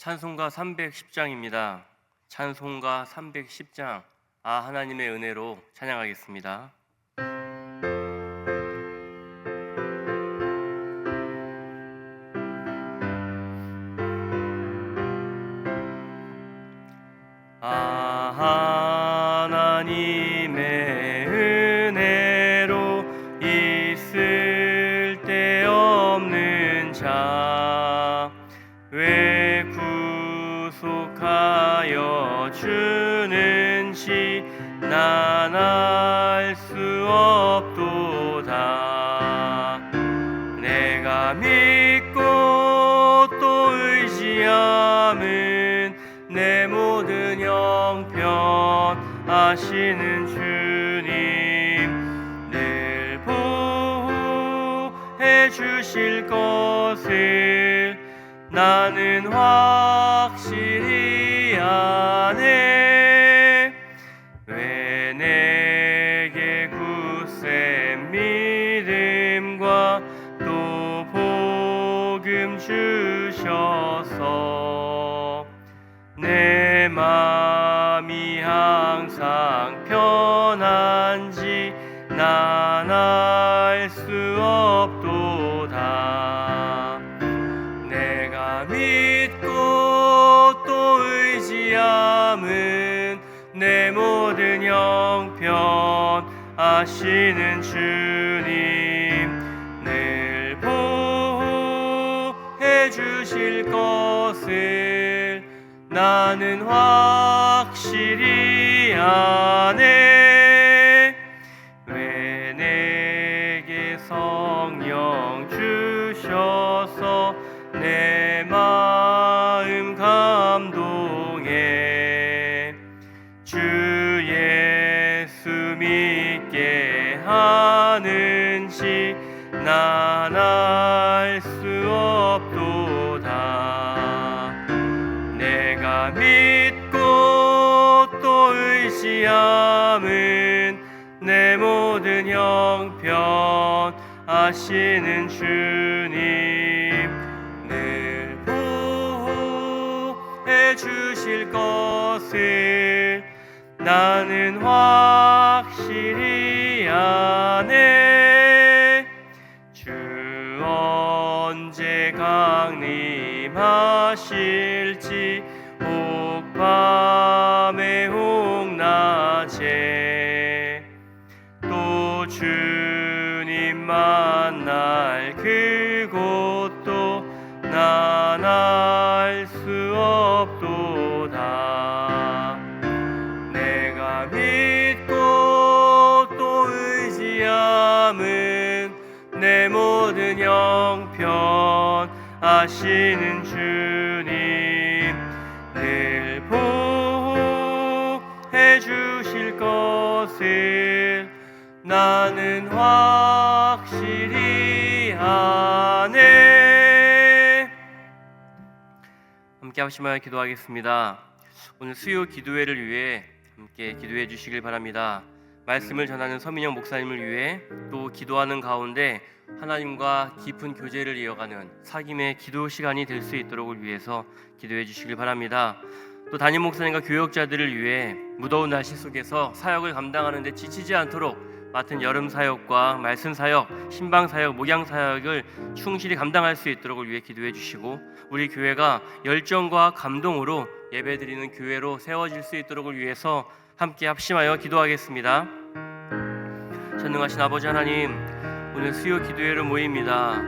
찬송가 310장입니다. 찬송가 310장. 하나님의 은혜로 찬양하겠습니다. 하나님의 은혜로 있을 데 없는 자, 왜 구속하여 주는지 난 알 수 없도다. 내가 믿고 또 의지함은 내 모든 형편 아시는 주님, 늘 보호해 주실 것을 나는 확실히 아네. 왜 내게 굳센 믿음과 또 복음 주셔서 내 마음이 항상 편한지 난 알 수 없도다. 내가 믿고 또 의지함은 내 모든 형편 아시는 주님, 늘 보호해 주실 것을 나는 확실히 아네. 왜 내게 성령 주셔서 내 마음 감동해 주 예수 믿게 하는지 난 알 수 없도다. 내가 믿고 또 의지함은 내 모든 형편 아시는 주님, 늘 보호해 주실 것을 나는 확실히 아네. 주 언제 강림하실지 혹 밤에 혹 낮에 또 주님 만날 그곳도 난 알 수 없도다. 내가 믿고 또 의지함은 내 모든 형편 아시는 주님, 늘 보호해 주실 것을 나는 확실히 아네. 함께 합심하여 기도하겠습니다. 오늘 수요 기도회를 위해 함께 기도해 주시길 바랍니다. 말씀을 전하는 서민영 목사님을 위해 또 기도하는 가운데 하나님과 깊은 교제를 이어가는 사귐의 기도 시간이 될 수 있도록 위해서 기도해 주시길 바랍니다. 또 담임 목사님과 교역자들을 위해 무더운 날씨 속에서 사역을 감당하는 데 지치지 않도록 맡은 여름 사역과 말씀 사역, 신방 사역, 목양 사역을 충실히 감당할 수 있도록 위해 기도해 주시고, 우리 교회가 열정과 감동으로 예배드리는 교회로 세워질 수 있도록 위해서 함께 합심하여 기도하겠습니다. 전능하신 아버지 하나님, 오늘 수요 기도회로 모입니다.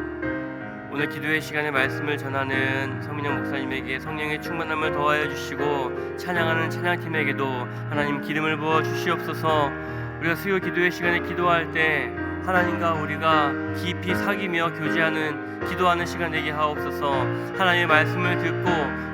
오늘 기도회 시간에 말씀을 전하는 서민영 목사님에게 성령의 충만함을 더하여 주시고, 찬양하는 찬양팀에게도 하나님 기름을 부어 주시옵소서. 우리가 수요 기도회 시간에 기도할 때 하나님과 우리가 깊이 사귀며 교제하는 기도하는 시간 되게 하옵소서. 하나님의 말씀을 듣고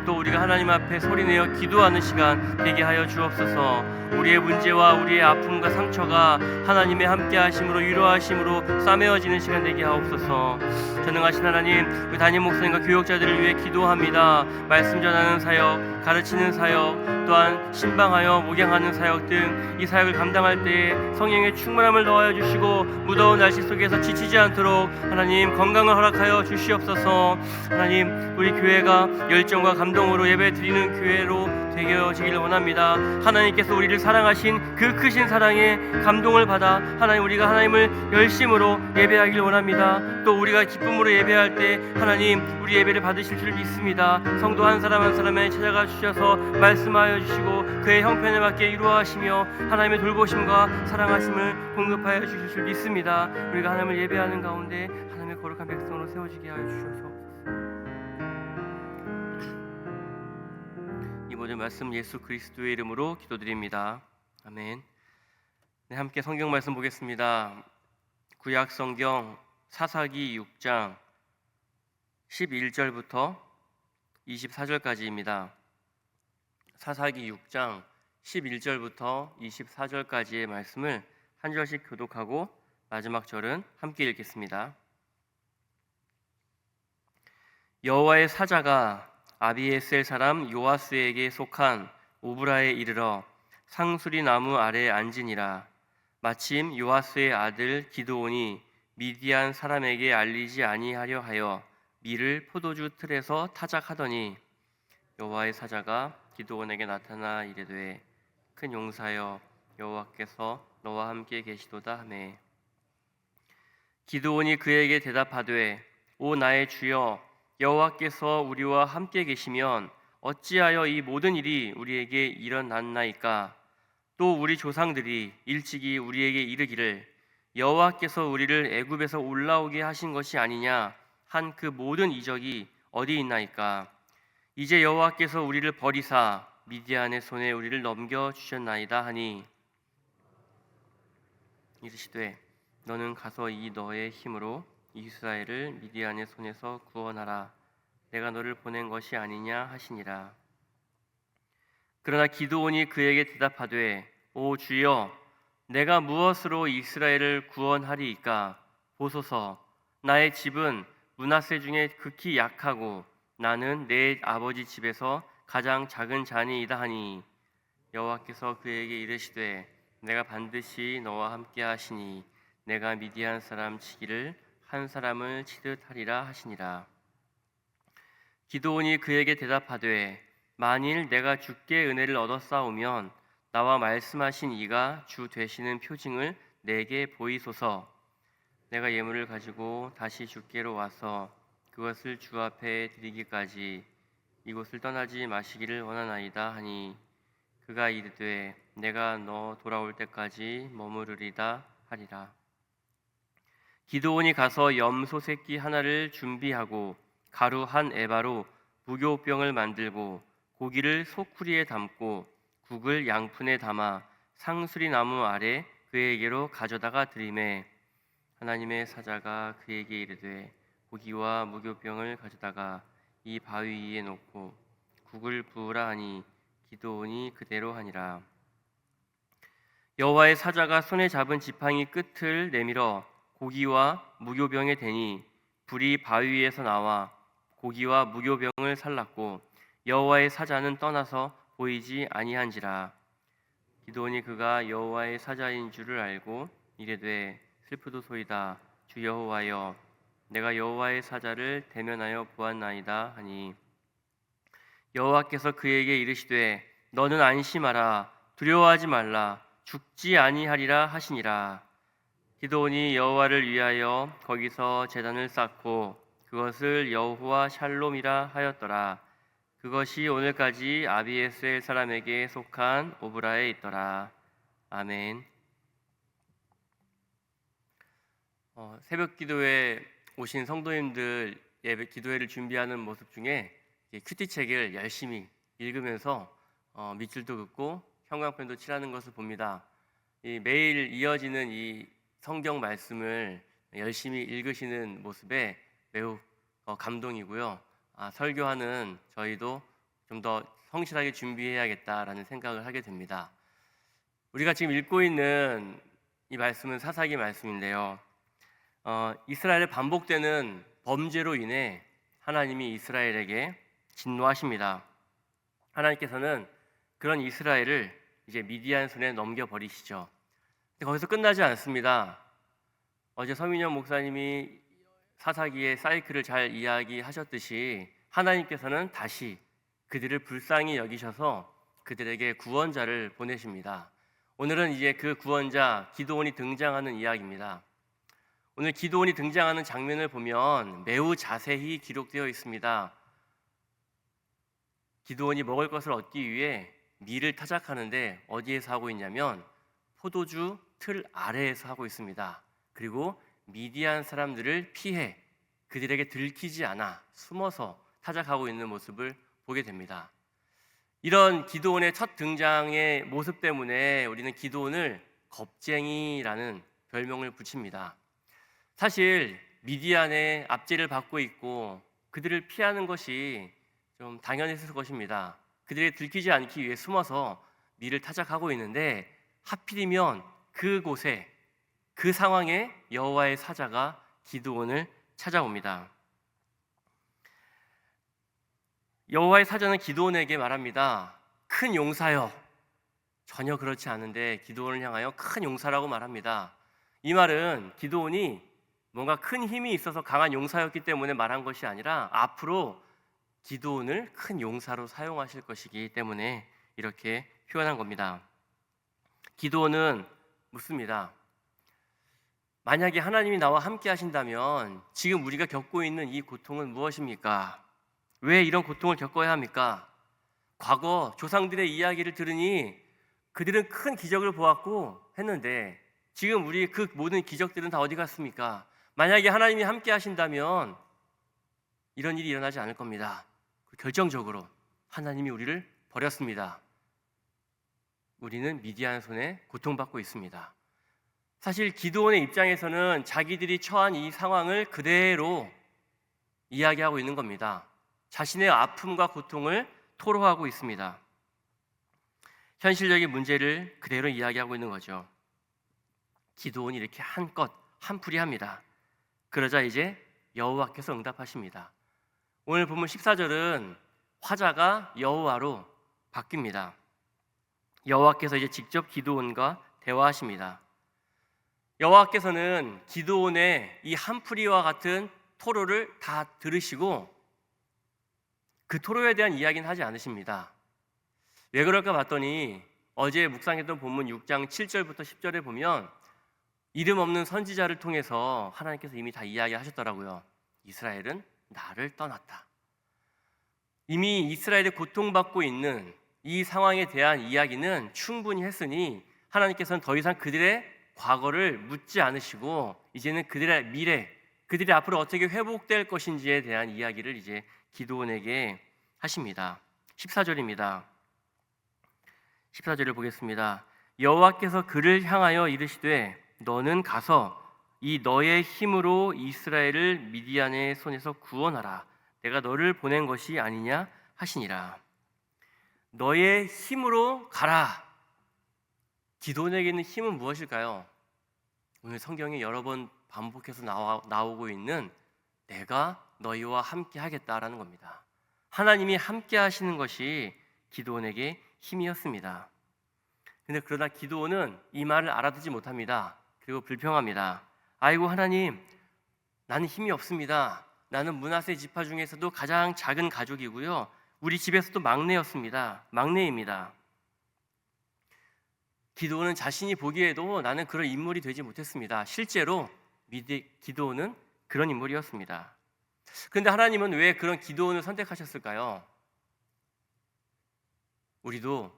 또 우리가 하나님 앞에 소리내어 기도하는 시간 되게 하여 주옵소서. 우리의 문제와 우리의 아픔과 상처가 하나님의 함께 하심으로 위로하심으로 싸매어지는 시간 되게 하옵소서. 전능하신 하나님, 우리 담임 목사님과 교역자들을 위해 기도합니다. 말씀 전하는 사역, 가르치는 사역, 또한 신방하여 목양하는 사역 등 이 사역을 감당할 때에 성령의 충만함을 더하여 주시고, 무더운 날씨 속에서 지치지 않도록 하나님 건강을 허락하여 주시옵소서. 하나님, 우리 교회가 열정과 감동 감동으로 예배드리는 교회로 되어지길 원합니다. 하나님께서 우리를 사랑하신 그 크신 사랑에 감동을 받아 하나님, 우리가 하나님을 열심으로 예배하길 원합니다. 또 우리가 기쁨으로 예배할 때 하나님 우리 예배를 받으실 줄 믿습니다. 성도 한 사람 한 사람에 찾아가 주셔서 말씀하여 주시고 그의 형편에 맞게 이루어하시며 하나님의 돌보심과 사랑하심을 공급하여 주실 줄 믿습니다. 우리가 하나님을 예배하는 가운데 하나님의 거룩한 백성으로 세워지게 하여 주셔서 이 모든 말씀 예수 그리스도의 이름으로 기도드립니다. 아멘. 네, 함께 성경 말씀 보겠습니다. 구약 성경 사사기 6장 11절부터 24절까지입니다. 사사기 6장 11절부터 24절까지의 말씀을 한 절씩 교독하고 마지막 절은 함께 읽겠습니다. 여호와의 사자가 아비에셀 사람 요아스에게 속한 오브라에 이르러 상수리 나무 아래에 앉으니라. 마침 요아스의 아들 기드온이 미디안 사람에게 알리지 아니하려 하여 밀을 포도주 틀에서 타작하더니 여호와의 사자가 기드온에게 나타나 이르되 큰 용사여 여호와께서 너와 함께 계시도다 하매 기드온이 그에게 대답하되 오 나의 주여 여호와께서 우리와 함께 계시면 어찌하여 이 모든 일이 우리에게 일어났나이까? 또 우리 조상들이 일찍이 우리에게 이르기를 여호와께서 우리를 애굽에서 올라오게 하신 것이 아니냐 한 그 모든 이적이 어디 있나이까? 이제 여호와께서 우리를 버리사 미디안의 손에 우리를 넘겨 주셨나이다 하니 이르시되 너는 가서 이 너의 힘으로 이스라엘을 미디안의 손에서 구원하라. 내가 너를 보낸 것이 아니냐 하시니라. 그러나 기드온이 그에게 대답하되 오 주여 내가 무엇으로 이스라엘을 구원하리이까? 보소서 나의 집은 므낫세 중에 극히 약하고 나는 내 아버지 집에서 가장 작은 자니이다 하니 여호와께서 그에게 이르시되 내가 반드시 너와 함께 하시니 내가 미디안 사람 치기를 한 사람을 치듯 하리라 하시니라. 기드온이 그에게 대답하되 만일 내가 주께 은혜를 얻었사오면 나와 말씀하신 이가 주 되시는 표징을 내게 보이소서. 내가 예물을 가지고 다시 주께로 와서 그것을 주 앞에 드리기까지 이곳을 떠나지 마시기를 원하나이다 하니 그가 이르되 내가 너 돌아올 때까지 머무르리다 하리라. 기드온이 가서 염소 새끼 하나를 준비하고 가루 한 에바로 무교병을 만들고 고기를 소쿠리에 담고 국을 양푼에 담아 상수리 나무 아래 그에게로 가져다가 드리매 하나님의 사자가 그에게 이르되 고기와 무교병을 가져다가 이 바위 위에 놓고 국을 부으라 하니 기드온이 그대로 하니라. 여호와의 사자가 손에 잡은 지팡이 끝을 내밀어 고기와 무교병에 대니 불이 바위 위에서 나와 고기와 무교병을 살랐고 여호와의 사자는 떠나서 보이지 아니한지라. 기드온이 그가 여호와의 사자인 줄을 알고 이르되 슬프도소이다 주 여호와여 내가 여호와의 사자를 대면하여 보았나이다 하니 여호와께서 그에게 이르시되 너는 안심하라 두려워하지 말라 죽지 아니하리라 하시니라. 기드온이 여호와를 위하여 거기서 제단을 쌓고 그것을 여호와 샬롬이라 하였더라. 그것이 오늘까지 아비에셀 사람에게 속한 오브라에 있더라. 아멘. 새벽 기도에 오신 성도님들 예배 기도회를 준비하는 모습 중에 큐티책을 열심히 읽으면서 밑줄도 긋고 형광펜도 칠하는 것을 봅니다. 매일 이어지는 이 성경 말씀을 열심히 읽으시는 모습에 매우 감동이고요. 설교하는 저희도 좀 더 성실하게 준비해야겠다라는 생각을 하게 됩니다. 우리가 지금 읽고 있는 이 말씀은 사사기 말씀인데요. 이스라엘의 반복되는 범죄로 인해 하나님이 이스라엘에게 진노하십니다. 하나님께서는 그런 이스라엘을 이제 미디안 손에 넘겨버리시죠. 근데 거기서 끝나지 않습니다. 어제 서민영 목사님이 사사기의 사이클을 잘 이야기하셨듯이 하나님께서는 다시 그들을 불쌍히 여기셔서 그들에게 구원자를 보내십니다. 오늘은 이제 그 구원자 기드온이 등장하는 이야기입니다. 오늘 기드온이 등장하는 장면을 보면 매우 자세히 기록되어 있습니다. 기드온이 먹을 것을 얻기 위해 밀을 타작하는데 어디에서 하고 있냐면 포도주 틀 아래에서 하고 있습니다. 그리고 미디안 사람들을 피해 그들에게 들키지 않아 숨어서 타작하고 있는 모습을 보게 됩니다. 이런 기드온의 첫 등장의 모습 때문에 우리는 기드온을 겁쟁이라는 별명을 붙입니다. 사실 미디안의 압제를 받고 있고 그들을 피하는 것이 좀 당연했을 것입니다. 그들에게 들키지 않기 위해 숨어서 밀을 타작하고 있는데 하필이면 그곳에 그 상황에 여호와의 사자가 기드온을 찾아옵니다. 여호와의 사자는 기드온에게 말합니다. 큰 용사여. 전혀 그렇지 않은데 기드온을 향하여 큰 용사라고 말합니다. 이 말은 기드온이 뭔가 큰 힘이 있어서 강한 용사였기 때문에 말한 것이 아니라 앞으로 기드온을 큰 용사로 사용하실 것이기 때문에 이렇게 표현한 겁니다. 기드온은 묻습니다. 만약에 하나님이 나와 함께 하신다면 지금 우리가 겪고 있는 이 고통은 무엇입니까? 왜 이런 고통을 겪어야 합니까? 과거 조상들의 이야기를 들으니 그들은 큰 기적을 보았고 했는데 지금 우리 그 모든 기적들은 다 어디 갔습니까? 만약에 하나님이 함께 하신다면 이런 일이 일어나지 않을 겁니다. 결정적으로 하나님이 우리를 버렸습니다. 우리는 미디안 손에 고통받고 있습니다. 사실 기드온의 입장에서는 자기들이 처한 이 상황을 그대로 이야기하고 있는 겁니다. 자신의 아픔과 고통을 토로하고 있습니다. 현실적인 문제를 그대로 이야기하고 있는 거죠. 기드온이 이렇게 한껏 한풀이합니다. 그러자 이제 여호와께서 응답하십니다. 오늘 본문 14절은 화자가 여호와로 바뀝니다. 여호와께서 이제 직접 기드온과 대화하십니다. 여호와께서는 기드온의 이 한풀이와 같은 토로를 다 들으시고 그 토로에 대한 이야기는 하지 않으십니다. 왜 그럴까 봤더니 어제 묵상했던 본문 6장 7절부터 10절에 보면 이름 없는 선지자를 통해서 하나님께서 이미 다 이야기하셨더라고요. 이스라엘은 나를 떠났다. 이미 이스라엘이 고통받고 있는 이 상황에 대한 이야기는 충분히 했으니 하나님께서는 더 이상 그들의 과거를 묻지 않으시고 이제는 그들의 미래, 그들이 앞으로 어떻게 회복될 것인지에 대한 이야기를 이제 기드온에게 하십니다. 14절입니다. 14절을 보겠습니다. 여호와께서 그를 향하여 이르시되 너는 가서 이 너의 힘으로 이스라엘을 미디안의 손에서 구원하라. 내가 너를 보낸 것이 아니냐 하시니라. 너의 힘으로 가라. 기드온에게 있는 힘은 무엇일까요? 오늘 성경에 여러 번 반복해서 나오고 있는 내가 너희와 함께 하겠다라는 겁니다. 하나님이 함께 하시는 것이 기드온에게 힘이었습니다. 그러나 기드온은 이 말을 알아듣지 못합니다. 그리고 불평합니다. 아이고 하나님, 나는 힘이 없습니다. 나는 므낫세 지파 중에서도 가장 작은 가족이고요. 우리 집에서도 막내입니다. 기드온은 자신이 보기에도 나는 그런 인물이 되지 못했습니다. 실제로 기드온은 그런 인물이었습니다. 그런데 하나님은 왜 그런 기드온을 선택하셨을까요? 우리도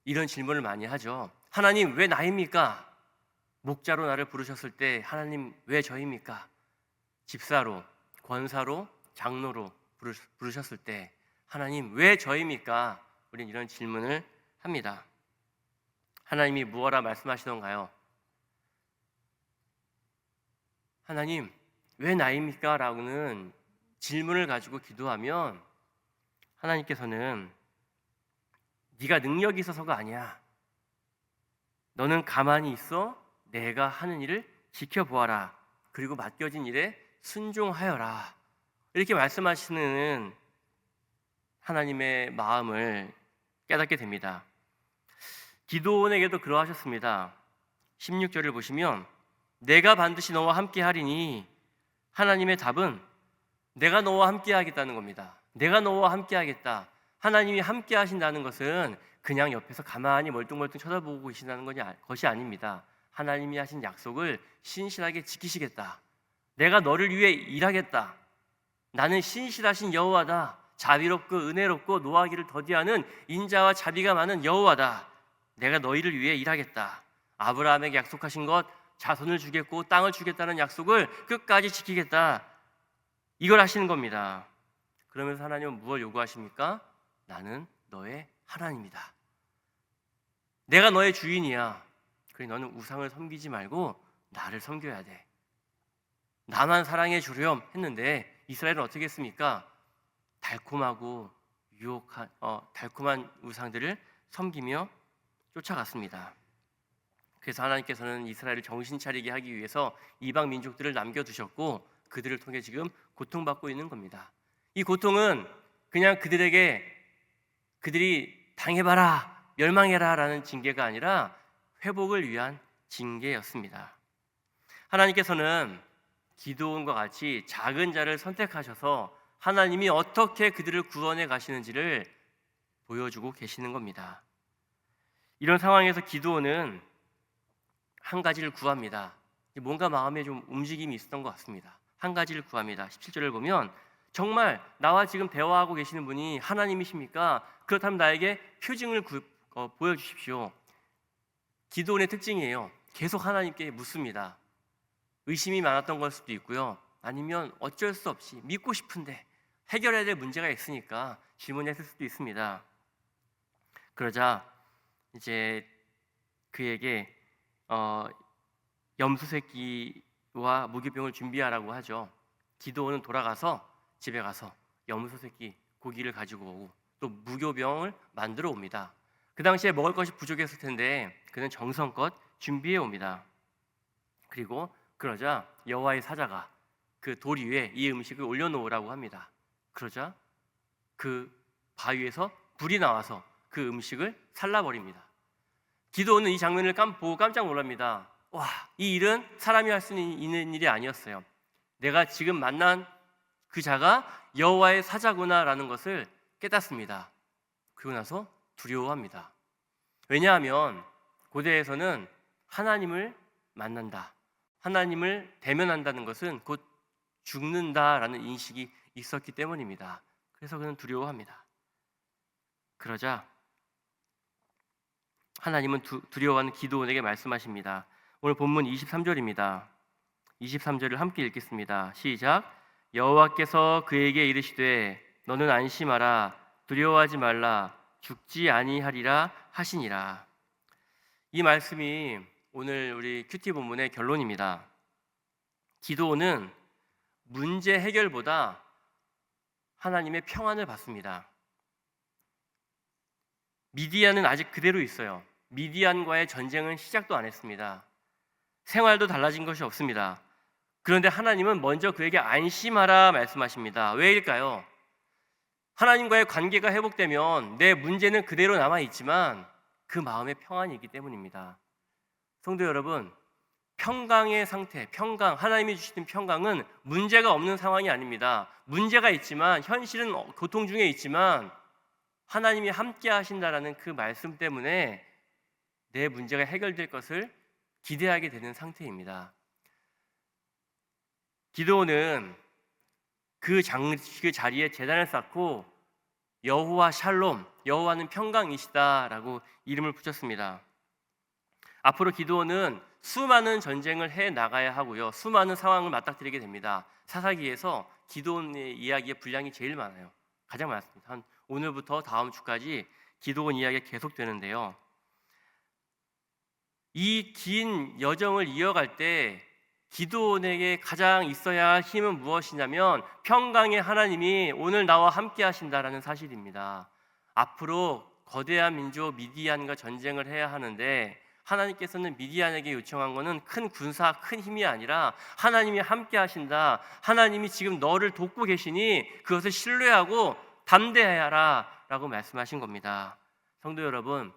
이런 질문을 많이 하죠. 하나님 왜 나입니까? 목자로 나를 부르셨을 때 하나님 왜 저입니까? 집사로, 권사로, 장로로 부르셨을 때 하나님 왜 저입니까? 우리는 이런 질문을 합니다. 하나님이 무엇라 말씀하시던가요? 하나님 왜 나입니까? 라고는 질문을 가지고 기도하면 하나님께서는 네가 능력이 있어서가 아니야. 너는 가만히 있어 내가 하는 일을 지켜보아라. 그리고 맡겨진 일에 순종하여라. 이렇게 말씀하시는 하나님의 마음을 깨닫게 됩니다. 기드온에게도 그러하셨습니다. 16절을 보시면 내가 반드시 너와 함께 하리니 하나님의 답은 내가 너와 함께 하겠다는 겁니다. 내가 너와 함께 하겠다. 하나님이 함께 하신다는 것은 그냥 옆에서 가만히 멀뚱멀뚱 쳐다보고 계신다는 것이 아닙니다. 하나님이 하신 약속을 신실하게 지키시겠다. 내가 너를 위해 일하겠다. 나는 신실하신 여호와다. 자비롭고 은혜롭고 노하기를 더디하는 인자와 자비가 많은 여호와다. 내가 너희를 위해 일하겠다. 아브라함에게 약속하신 것, 자손을 주겠고 땅을 주겠다는 약속을 끝까지 지키겠다. 이걸 하시는 겁니다. 그러면서 하나님은 무엇을 요구하십니까? 나는 너의 하나님이다. 내가 너의 주인이야. 그래, 너는 우상을 섬기지 말고 나를 섬겨야 돼. 나만 사랑해 주렴 했는데 이스라엘은 어떻게 했습니까? 달콤하고 유혹한 달콤한 우상들을 섬기며 쫓아갔습니다. 그래서 하나님께서는 이스라엘을 정신 차리게 하기 위해서 이방 민족들을 남겨두셨고 그들을 통해 지금 고통받고 있는 겁니다. 이 고통은 그냥 그들이 당해봐라, 멸망해라 라는 징계가 아니라 회복을 위한 징계였습니다. 하나님께서는 기드온과 같이 작은 자를 선택하셔서 하나님이 어떻게 그들을 구원해 가시는지를 보여주고 계시는 겁니다. 이런 상황에서 기드온은 한 가지를 구합니다. 뭔가 마음에 좀 움직임이 있었던 것 같습니다. 한 가지를 구합니다. 17절을 보면 정말 나와 지금 대화하고 계시는 분이 하나님이십니까? 그렇다면 나에게 표징을 보여주십시오. 기드온의 특징이에요. 계속 하나님께 묻습니다. 의심이 많았던 걸 수도 있고요. 아니면 어쩔 수 없이 믿고 싶은데 해결해야 될 문제가 있으니까 질문했을 수도 있습니다. 그러자 이제 그에게 염소 새끼와 무교병을 준비하라고 하죠. 기드온은 돌아가서 집에 가서 염소 새끼 고기를 가지고 오고 또 무교병을 만들어 옵니다. 그 당시에 먹을 것이 부족했을 텐데 그는 정성껏 준비해 옵니다. 그리고 그러자 여호와의 사자가 그 돌 위에 이 음식을 올려놓으라고 합니다. 그러자 그 바위에서 불이 나와서 그 음식을 살라버립니다. 기드온은 이 장면을 보고 깜짝 놀랍니다. 와, 이 일은 사람이 할 수 있는 일이 아니었어요. 내가 지금 만난 그 자가 여호와의 사자구나라는 것을 깨닫습니다. 그리고 나서 두려워합니다. 왜냐하면 고대에서는 하나님을 만난다, 하나님을 대면한다는 것은 곧 죽는다라는 인식이 있었기 때문입니다. 그래서 그는 두려워합니다. 그러자 하나님은 두려워하는 기드온에게 말씀하십니다. 오늘 본문 23절입니다. 23절을 함께 읽겠습니다. 시작. 여호와께서 그에게 이르시되 너는 안심하라, 두려워하지 말라, 죽지 아니하리라 하시니라. 이 말씀이 오늘 우리 큐티 본문의 결론입니다. 기드온은 문제 해결보다 하나님의 평안을 받습니다. 미디안은 아직 그대로 있어요. 미디안과의 전쟁은 시작도 안 했습니다. 생활도 달라진 것이 없습니다. 그런데 하나님은 먼저 그에게 안심하라 말씀하십니다. 왜일까요? 하나님과의 관계가 회복되면 내 문제는 그대로 남아있지만 그 마음의 평안이 있기 때문입니다. 성도 여러분, 평강의 상태, 하나님이 주시는 평강은 문제가 없는 상황이 아닙니다. 문제가 있지만, 현실은 고통 중에 있지만 하나님이 함께 하신다라는 그 말씀 때문에 내 문제가 해결될 것을 기대하게 되는 상태입니다. 기드온은 그 자리에 제단을 쌓고 여호와 샬롬, 여호와는 평강이시다라고 이름을 붙였습니다. 앞으로 기드온은 수많은 전쟁을 해 나가야 하고요, 수많은 상황을 맞닥뜨리게 됩니다. 사사기에서 기드온의 이야기의 분량이 제일 많아요. 가장 많습니다. 한 오늘부터 다음 주까지 기드온 이야기가 계속되는데요. 이 긴 여정을 이어갈 때 기드온에게 가장 있어야 할 힘은 무엇이냐면 평강의 하나님이 오늘 나와 함께 하신다라는 사실입니다. 앞으로 거대한 민족 미디안과 전쟁을 해야 하는데 하나님께서는 미디안에게 요청한 것은 큰 군사, 큰 힘이 아니라 하나님이 함께 하신다, 하나님이 지금 너를 돕고 계시니 그것을 신뢰하고 담대하라 라고 말씀하신 겁니다. 성도 여러분,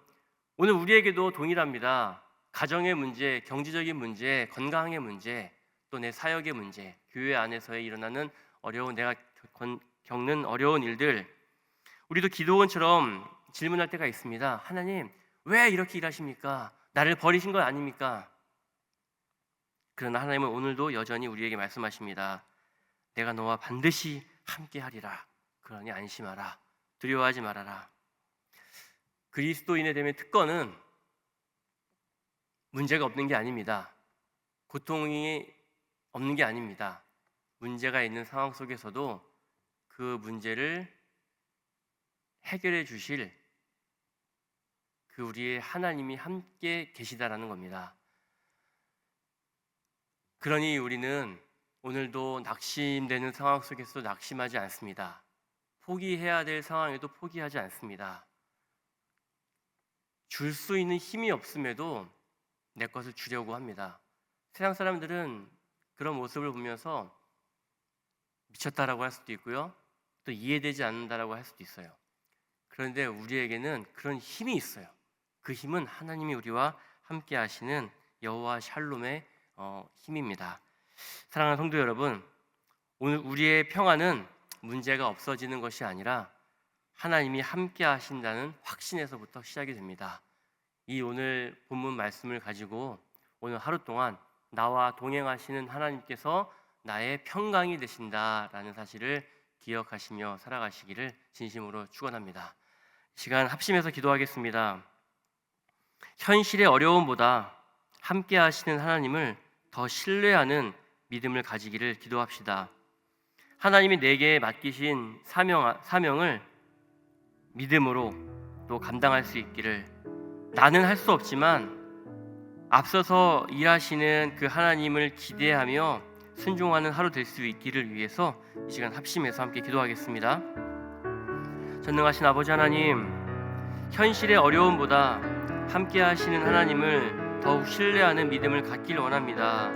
오늘 우리에게도 동일합니다. 가정의 문제, 경제적인 문제, 건강의 문제, 또 내 사역의 문제, 교회 안에서 일어나는 내가 겪는 어려운 일들, 우리도 기도원처럼 질문할 때가 있습니다. 하나님, 왜 이렇게 일하십니까? 나를 버리신 건 아닙니까? 그러나 하나님은 오늘도 여전히 우리에게 말씀하십니다. 내가 너와 반드시 함께하리라. 그러니 안심하라. 두려워하지 말아라. 그리스도인의 됨의 특권은 문제가 없는 게 아닙니다. 고통이 없는 게 아닙니다. 문제가 있는 상황 속에서도 그 문제를 해결해 주실 그 우리의 하나님이 함께 계시다라는 겁니다. 그러니 우리는 오늘도 낙심되는 상황 속에서도 낙심하지 않습니다. 포기해야 될 상황에도 포기하지 않습니다. 줄 수 있는 힘이 없음에도 내 것을 주려고 합니다. 세상 사람들은 그런 모습을 보면서 미쳤다라고 할 수도 있고요, 또 이해되지 않는다라고 할 수도 있어요. 그런데 우리에게는 그런 힘이 있어요. 그 힘은 하나님이 우리와 함께 하시는 여호와 샬롬의 힘입니다. 사랑하는 성도 여러분, 오늘 우리의 평안은 문제가 없어지는 것이 아니라 하나님이 함께 하신다는 확신에서부터 시작이 됩니다. 이 오늘 본문 말씀을 가지고 오늘 하루 동안 나와 동행하시는 하나님께서 나의 평강이 되신다라는 사실을 기억하시며 살아가시기를 진심으로 축원합니다. 시간 합심해서 기도하겠습니다. 현실의 어려움보다 함께 하시는 하나님을 더 신뢰하는 믿음을 가지기를 기도합시다. 하나님이 내게 맡기신 사명을 믿음으로 또 감당할 수 있기를, 나는 할 수 없지만 앞서서 일하시는 그 하나님을 기대하며 순종하는 하루 될 수 있기를 위해서 이 시간 합심해서 함께 기도하겠습니다. 전능하신 아버지 하나님, 현실의 어려움보다 함께 하시는 하나님을 더욱 신뢰하는 믿음을 갖기를 원합니다.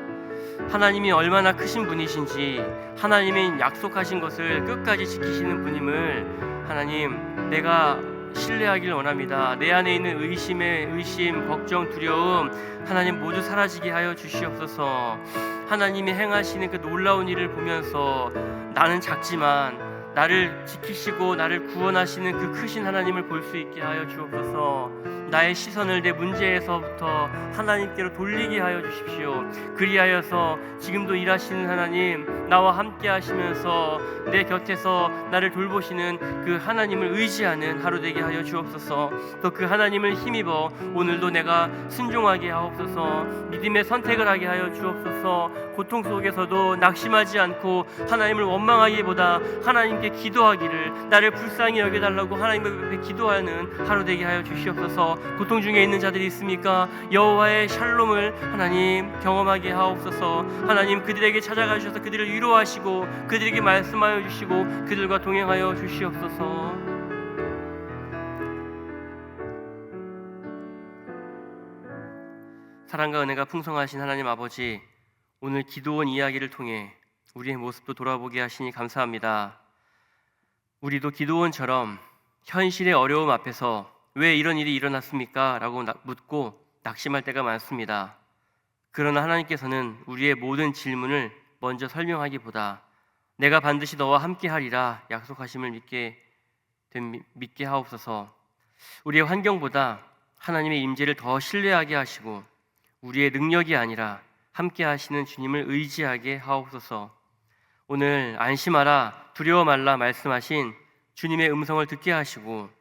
하나님이 얼마나 크신 분이신지, 하나님이 약속하신 것을 끝까지 지키시는 분임을 하나님, 내가 신뢰하기를 원합니다. 내 안에 있는 의심, 걱정, 두려움 하나님 모두 사라지게 하여 주시옵소서. 하나님이 행하시는 그 놀라운 일을 보면서 나는 작지만 나를 지키시고 나를 구원하시는 그 크신 하나님을 볼 수 있게 하여 주옵소서. 나의 시선을 내 문제에서부터 하나님께로 돌리게 하여 주십시오. 그리하여서 지금도 일하시는 하나님, 나와 함께 하시면서 내 곁에서 나를 돌보시는 그 하나님을 의지하는 하루 되게 하여 주옵소서. 또 그 하나님을 힘입어 오늘도 내가 순종하게 하옵소서. 믿음의 선택을 하게 하여 주옵소서. 고통 속에서도 낙심하지 않고 하나님을 원망하기보다 하나님께 기도하기를, 나를 불쌍히 여겨달라고 하나님 앞에 기도하는 하루 되게 하여 주시옵소서. 고통 중에 있는 자들이 있습니까? 여호와의 샬롬을 하나님 경험하게 하옵소서. 하나님 그들에게 찾아가 주셔서 그들을 위로하시고 그들에게 말씀하여 주시고 그들과 동행하여 주시옵소서. 사랑과 은혜가 풍성하신 하나님 아버지, 오늘 기도원 이야기를 통해 우리의 모습도 돌아보게 하시니 감사합니다. 우리도 기도원처럼 현실의 어려움 앞에서 왜 이런 일이 일어났습니까? 라고 묻고 낙심할 때가 많습니다. 그러나 하나님께서는 우리의 모든 질문을 먼저 설명하기보다 내가 반드시 너와 함께 하리라 약속하심을 믿게 하옵소서. 우리의 환경보다 하나님의 임재를 더 신뢰하게 하시고 우리의 능력이 아니라 함께 하시는 주님을 의지하게 하옵소서. 오늘 안심하라 두려워 말라 말씀하신 주님의 음성을 듣게 하시고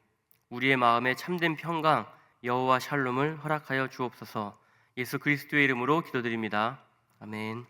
우리의 마음에 참된 평강 여호와 샬롬을 허락하여 주옵소서. 예수 그리스도의 이름으로 기도드립니다. 아멘.